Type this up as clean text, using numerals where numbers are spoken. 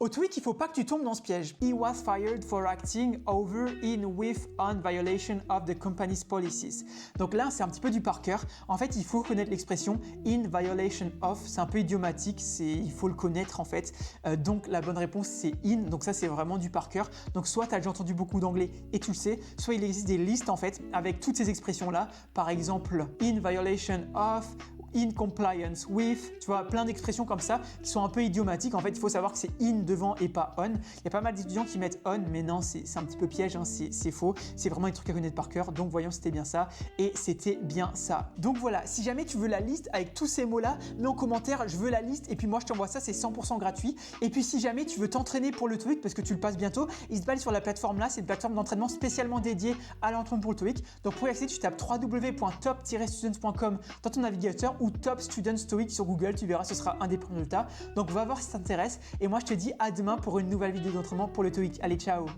Au TOEIC, il faut pas que tu tombes dans ce piège. He was fired for acting over, in, with, on violation of the company's policies. Donc là, c'est un petit peu du par cœur. En fait, il faut connaître l'expression in violation of. C'est un peu idiomatique, il faut le connaître en fait. Donc la bonne réponse, c'est in. Donc ça, c'est vraiment du par cœur. Donc soit tu as déjà entendu beaucoup d'anglais et tu le sais, soit il existe des listes en fait avec toutes ces expressions-là. Par exemple, in violation of, in compliance with, tu vois, plein d'expressions comme ça qui sont un peu idiomatiques. En fait, il faut savoir que c'est in devant et pas on. Il y a pas mal d'étudiants qui mettent on, mais non, c'est un petit peu piège, hein, c'est faux. C'est vraiment des trucs à connaître par cœur. Donc, voyons si c'était bien ça. Et c'était bien ça. Donc voilà, si jamais tu veux la liste avec tous ces mots-là, mets en commentaire, je veux la liste. Et puis moi, je t'envoie ça, c'est 100% gratuit. Et puis si jamais tu veux t'entraîner pour le TOEIC, parce que tu le passes bientôt, n'hésite pas à aller sur la plateforme là. C'est une plateforme d'entraînement spécialement dédiée à l'entraînement pour le TOEIC. Donc pour y accéder, tu tapes www.top-students.com dans ton navigateur ou Top Students TOEIC sur Google, tu verras, ce sera un des premiers résultats. Donc va voir si ça t'intéresse et moi je te dis à demain pour une nouvelle vidéo d'entraînement pour le TOEIC. Allez, ciao!